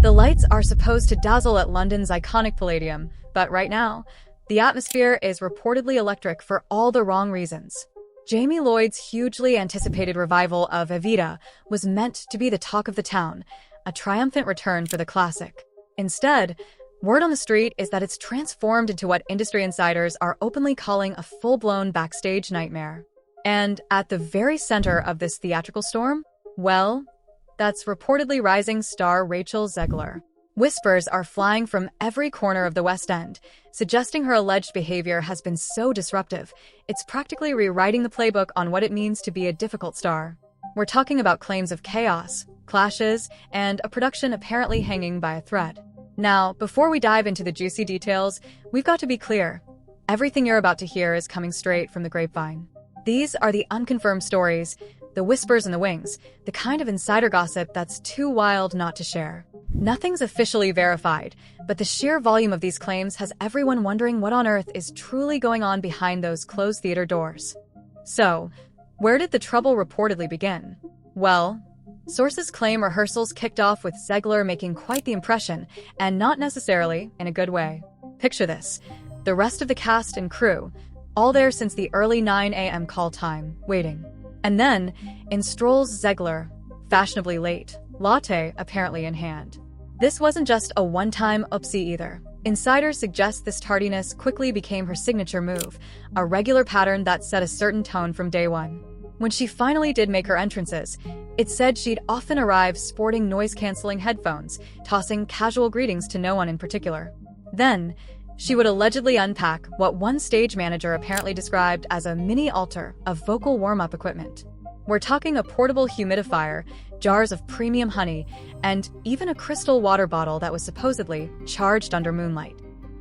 The lights are supposed to dazzle at London's iconic Palladium, but right now, the atmosphere is reportedly electric for all the wrong reasons. Jamie Lloyd's hugely anticipated revival of Evita was meant to be the talk of the town, a triumphant return for the classic. Instead, word on the street is that it's transformed into what industry insiders are openly calling a full-blown backstage nightmare. And at the very center of this theatrical storm, well, that's reportedly rising star Rachel Zegler. Whispers are flying from every corner of the West End, suggesting her alleged behavior has been so disruptive, it's practically rewriting the playbook on what it means to be a difficult star. We're talking about claims of chaos, clashes, and a production apparently hanging by a thread. Now, before we dive into the juicy details, we've got to be clear. Everything you're about to hear is coming straight from the grapevine. These are the unconfirmed stories, the whispers in the wings, the kind of insider gossip that's too wild not to share. Nothing's officially verified, but the sheer volume of these claims has everyone wondering what on earth is truly going on behind those closed theater doors. So, where did the trouble reportedly begin? Well, sources claim rehearsals kicked off with Zegler making quite the impression, and not necessarily in a good way. Picture this: the rest of the cast and crew, all there since the early 9 a.m. call time, waiting. And then, in strolls Zegler, fashionably late, latte apparently in hand. This wasn't just a one-time oopsie either. Insiders suggest this tardiness quickly became her signature move, a regular pattern that set a certain tone from day one. When she finally did make her entrances, it's said she'd often arrive sporting noise-canceling headphones, tossing casual greetings to no one in particular. Then, she would allegedly unpack what one stage manager apparently described as a mini altar of vocal warm-up equipment. We're talking a portable humidifier, jars of premium honey, and even a crystal water bottle that was supposedly charged under moonlight.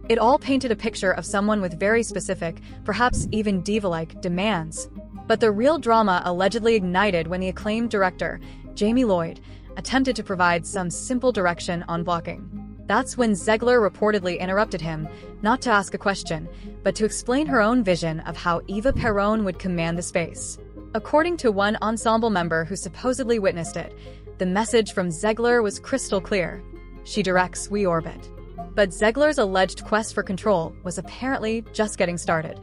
It all painted a picture of someone with very specific, perhaps even diva-like, demands. But the real drama allegedly ignited when the acclaimed director, Jamie Lloyd, attempted to provide some simple direction on blocking. That's when Zegler reportedly interrupted him, not to ask a question, but to explain her own vision of how Eva Perón would command the space. According to one ensemble member who supposedly witnessed it, the message from Zegler was crystal clear. She directs, we orbit. But Zegler's alleged quest for control was apparently just getting started.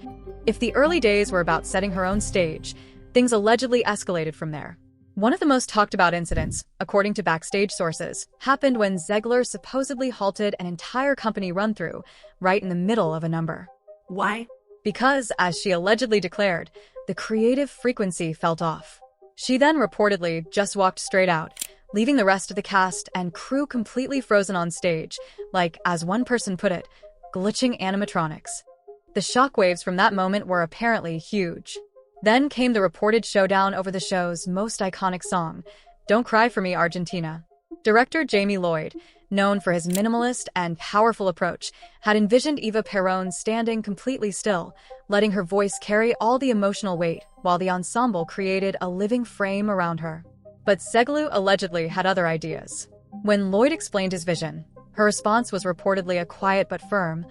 If the early days were about setting her own stage, things allegedly escalated from there. One of the most talked about incidents, according to backstage sources, happened when Zegler supposedly halted an entire company run-through right in the middle of a number. Why? Because, as she allegedly declared, the creative frequency felt off. She then reportedly just walked straight out, leaving the rest of the cast and crew completely frozen on stage, like, as one person put it, glitching animatronics. The shockwaves from that moment were apparently huge. Then came the reported showdown over the show's most iconic song, Don't Cry For Me, Argentina. Director Jamie Lloyd, known for his minimalist and powerful approach, had envisioned Eva Perón standing completely still, letting her voice carry all the emotional weight, while the ensemble created a living frame around her. But Zegler allegedly had other ideas. When Lloyd explained his vision, her response was reportedly a quiet but firm,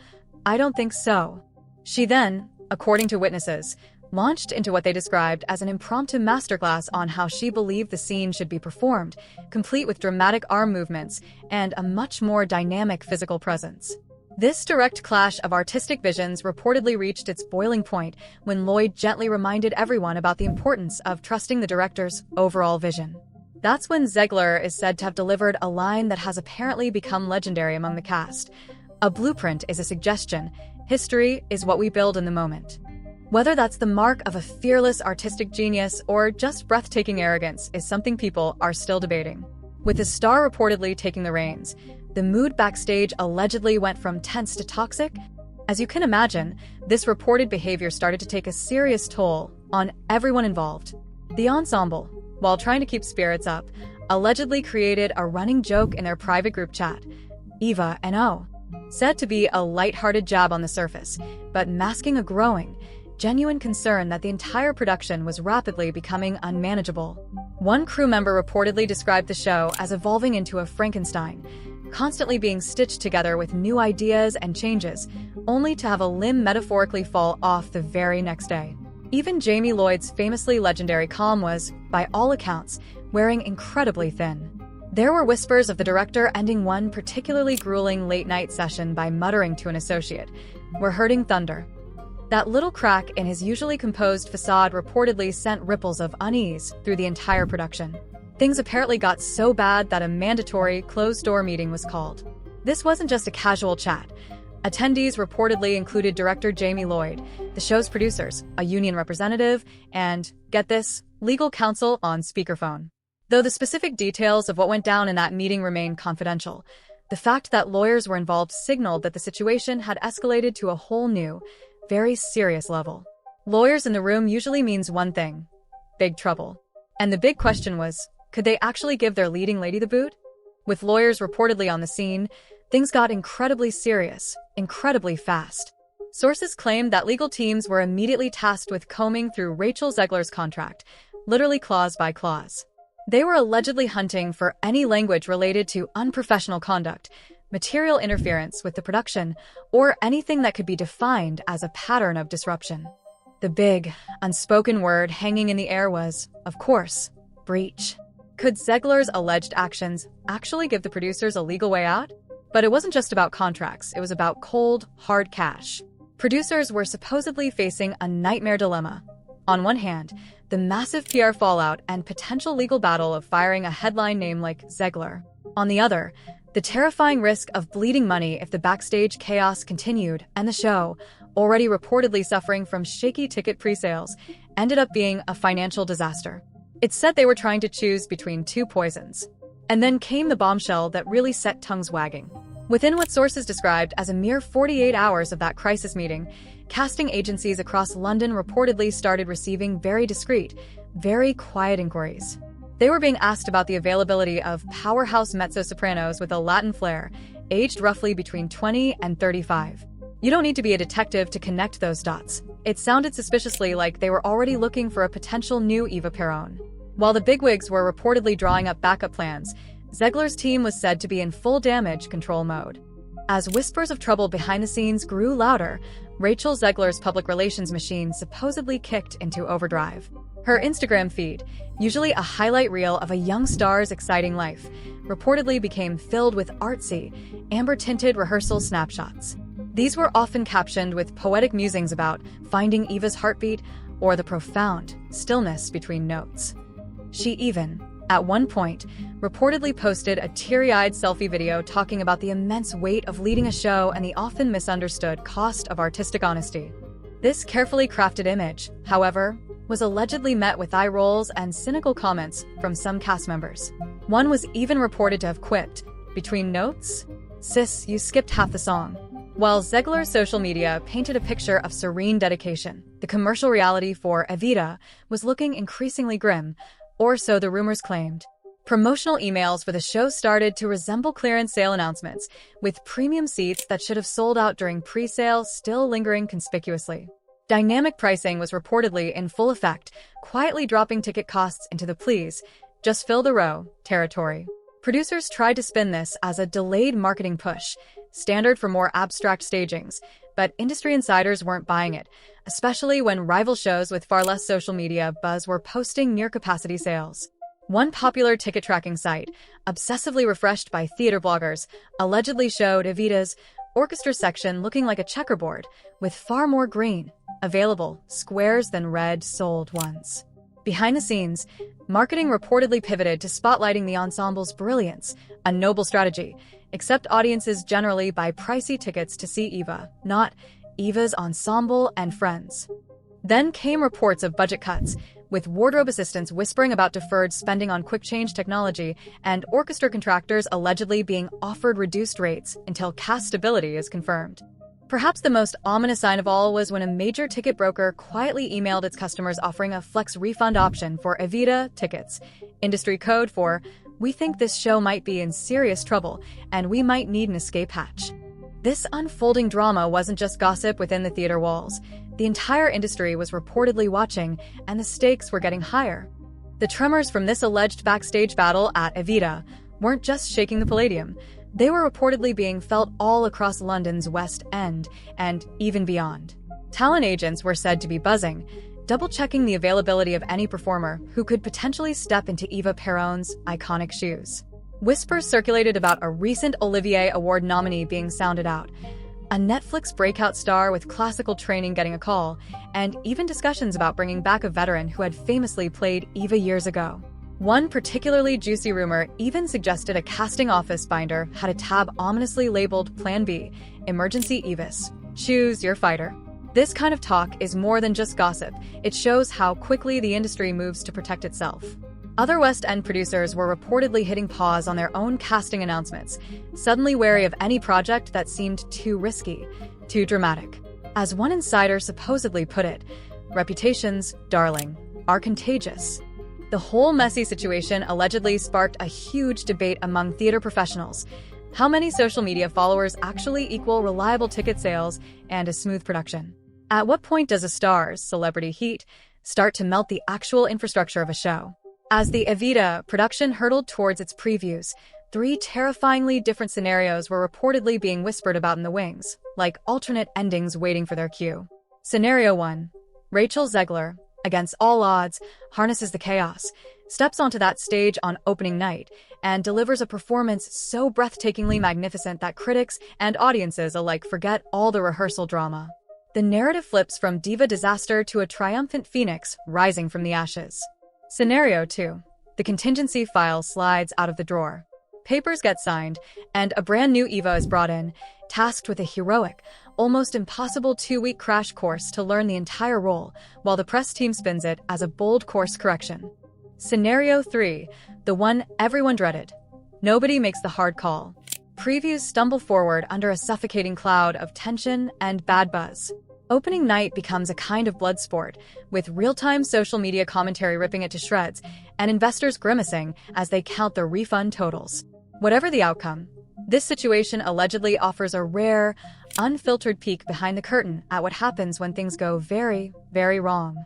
I don't think so. She then, according to witnesses, launched into what they described as an impromptu masterclass on how she believed the scene should be performed, complete with dramatic arm movements and a much more dynamic physical presence. This direct clash of artistic visions reportedly reached its boiling point when Lloyd gently reminded everyone about the importance of trusting the director's overall vision. That's when Zegler is said to have delivered a line that has apparently become legendary among the cast. A blueprint is a suggestion. History is what we build in the moment. Whether that's the mark of a fearless artistic genius or just breathtaking arrogance is something people are still debating. With the star reportedly taking the reins, the mood backstage allegedly went from tense to toxic. As you can imagine, this reported behavior started to take a serious toll on everyone involved. The ensemble, while trying to keep spirits up, allegedly created a running joke in their private group chat, Eva and O, said to be a lighthearted jab on the surface, but masking a growing, genuine concern that the entire production was rapidly becoming unmanageable. One crew member reportedly described the show as evolving into a Frankenstein, constantly being stitched together with new ideas and changes, only to have a limb metaphorically fall off the very next day. Even Jamie Lloyd's famously legendary calm was, by all accounts, wearing incredibly thin. There were whispers of the director ending one particularly grueling late-night session by muttering to an associate, "We're hurting thunder." That little crack in his usually composed facade reportedly sent ripples of unease through the entire production. Things apparently got so bad that a mandatory closed-door meeting was called. This wasn't just a casual chat. Attendees reportedly included director Jamie Lloyd, the show's producers, a union representative, and, get this, legal counsel on speakerphone. Though the specific details of what went down in that meeting remain confidential, the fact that lawyers were involved signaled that the situation had escalated to a whole new, very serious level. Lawyers in the room usually means one thing: big trouble. And the big question was, could they actually give their leading lady the boot? With lawyers reportedly on the scene, things got incredibly serious, incredibly fast. Sources claimed that legal teams were immediately tasked with combing through Rachel Zegler's contract, literally clause by clause. They were allegedly hunting for any language related to unprofessional conduct, material interference with the production, or anything that could be defined as a pattern of disruption. The big, unspoken word hanging in the air was, of course, breach. Could Zegler's alleged actions actually give the producers a legal way out? But it wasn't just about contracts, it was about cold, hard cash. Producers were supposedly facing a nightmare dilemma. On one hand, the massive PR fallout and potential legal battle of firing a headline name like Zegler. On the other, the terrifying risk of bleeding money if the backstage chaos continued, and the show, already reportedly suffering from shaky ticket pre-sales, ended up being a financial disaster. It said they were trying to choose between two poisons. And then came the bombshell that really set tongues wagging. Within what sources described as a mere 48 hours of that crisis meeting, casting agencies across London reportedly started receiving very discreet, very quiet inquiries. They were being asked about the availability of powerhouse mezzo-sopranos with a Latin flair, aged roughly between 20 and 35. You don't need to be a detective to connect those dots. It sounded suspiciously like they were already looking for a potential new Eva Perón. While the bigwigs were reportedly drawing up backup plans, Zegler's team was said to be in full damage control mode. As whispers of trouble behind the scenes grew louder, Rachel Zegler's public relations machine supposedly kicked into overdrive. Her Instagram feed, usually a highlight reel of a young star's exciting life, reportedly became filled with artsy, amber-tinted rehearsal snapshots. These were often captioned with poetic musings about finding Eva's heartbeat or the profound stillness between notes. She even, at one point, reportedly posted a teary-eyed selfie video talking about the immense weight of leading a show and the often misunderstood cost of artistic honesty. This carefully crafted image, however, was allegedly met with eye rolls and cynical comments from some cast members. One was even reported to have quipped, "Between notes? Sis, you skipped half the song." While Zegler's social media painted a picture of serene dedication, the commercial reality for Evita was looking increasingly grim, or so the rumors claimed. Promotional emails for the show started to resemble clearance sale announcements, with premium seats that should have sold out during pre-sale still lingering conspicuously. Dynamic pricing was reportedly in full effect, quietly dropping ticket costs into the "please, just fill the row" territory. Producers tried to spin this as a delayed marketing push, standard for more abstract stagings, but industry insiders weren't buying it, especially when rival shows with far less social media buzz were posting near-capacity sales. One popular ticket tracking site, obsessively refreshed by theater bloggers, allegedly showed Evita's orchestra section looking like a checkerboard, with far more green, available squares than red sold ones. Behind the scenes, marketing reportedly pivoted to spotlighting the ensemble's brilliance, a noble strategy, except audiences generally buy pricey tickets to see Eva, not Eva's ensemble and friends. Then came reports of budget cuts, with wardrobe assistants whispering about deferred spending on quick-change technology and orchestra contractors allegedly being offered reduced rates until cast stability is confirmed. Perhaps the most ominous sign of all was when a major ticket broker quietly emailed its customers offering a flex refund option for Evita tickets, industry code for, "We think this show might be in serious trouble, and we might need an escape hatch." This unfolding drama wasn't just gossip within the theater walls. The entire industry was reportedly watching, and the stakes were getting higher. The tremors from this alleged backstage battle at Evita weren't just shaking the Palladium. They were reportedly being felt all across London's West End and even beyond. Talent agents were said to be buzzing, double-checking the availability of any performer who could potentially step into Eva Perón's iconic shoes. Whispers circulated about a recent Olivier Award nominee being sounded out, a Netflix breakout star with classical training getting a call, and even discussions about bringing back a veteran who had famously played Eva years ago. One particularly juicy rumor even suggested a casting office binder had a tab ominously labeled Plan B, Emergency Evis. Choose your fighter. This kind of talk is more than just gossip. It shows how quickly the industry moves to protect itself. Other West End producers were reportedly hitting pause on their own casting announcements, suddenly wary of any project that seemed too risky, too dramatic. As one insider supposedly put it, reputations, darling, are contagious. The whole messy situation allegedly sparked a huge debate among theater professionals. How many social media followers actually equal reliable ticket sales and a smooth production? At what point does a star's celebrity heat start to melt the actual infrastructure of a show? As the Evita production hurtled towards its previews, 3 terrifyingly different scenarios were reportedly being whispered about in the wings, like alternate endings waiting for their cue. Scenario 1. Rachel Zegler, against all odds, harnesses the chaos, steps onto that stage on opening night, and delivers a performance so breathtakingly magnificent that critics and audiences alike forget all the rehearsal drama. The narrative flips from diva disaster to a triumphant phoenix rising from the ashes. Scenario 2. The contingency file slides out of the drawer. Papers get signed, and a brand new Eva is brought in, tasked with a heroic, almost impossible 2-week crash course to learn the entire role, while the press team spins it as a bold course correction. Scenario 3. The one everyone dreaded. Nobody makes the hard call. Previews stumble forward under a suffocating cloud of tension and bad buzz. Opening night becomes a kind of blood sport, with real-time social media commentary ripping it to shreds, and investors grimacing as they count the refund totals. Whatever the outcome, this situation allegedly offers a rare, unfiltered peek behind the curtain at what happens when things go very, very wrong.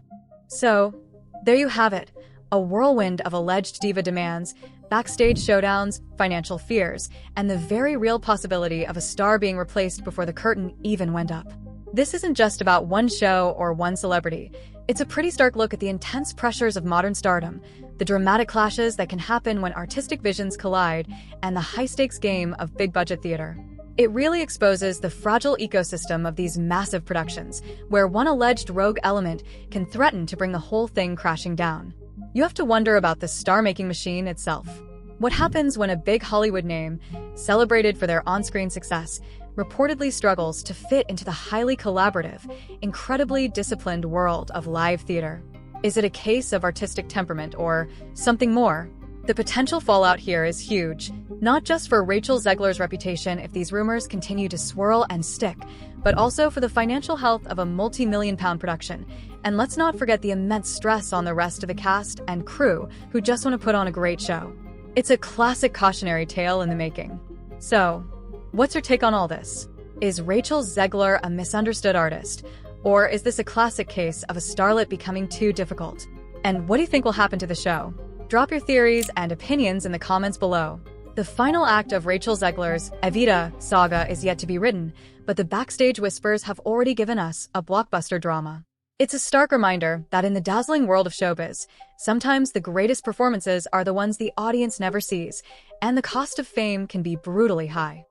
So, there you have it, a whirlwind of alleged diva demands, backstage showdowns, financial fears, and the very real possibility of a star being replaced before the curtain even went up. This isn't just about one show or one celebrity. It's a pretty stark look at the intense pressures of modern stardom, the dramatic clashes that can happen when artistic visions collide, and the high-stakes game of big-budget theater. It really exposes the fragile ecosystem of these massive productions, where one alleged rogue element can threaten to bring the whole thing crashing down. You have to wonder about the star-making machine itself. What happens when a big Hollywood name, celebrated for their on-screen success, reportedly struggles to fit into the highly collaborative, incredibly disciplined world of live theater? Is it a case of artistic temperament or something more? The potential fallout here is huge, not just for Rachel Zegler's reputation if these rumors continue to swirl and stick, but also for the financial health of a multi-million-pound production. And let's not forget the immense stress on the rest of the cast and crew who just want to put on a great show. It's a classic cautionary tale in the making. So, what's your take on all this? Is Rachel Zegler a misunderstood artist? Or is this a classic case of a starlet becoming too difficult? And what do you think will happen to the show? Drop your theories and opinions in the comments below. The final act of Rachel Zegler's Evita saga is yet to be written, but the backstage whispers have already given us a blockbuster drama. It's a stark reminder that in the dazzling world of showbiz, sometimes the greatest performances are the ones the audience never sees, and the cost of fame can be brutally high.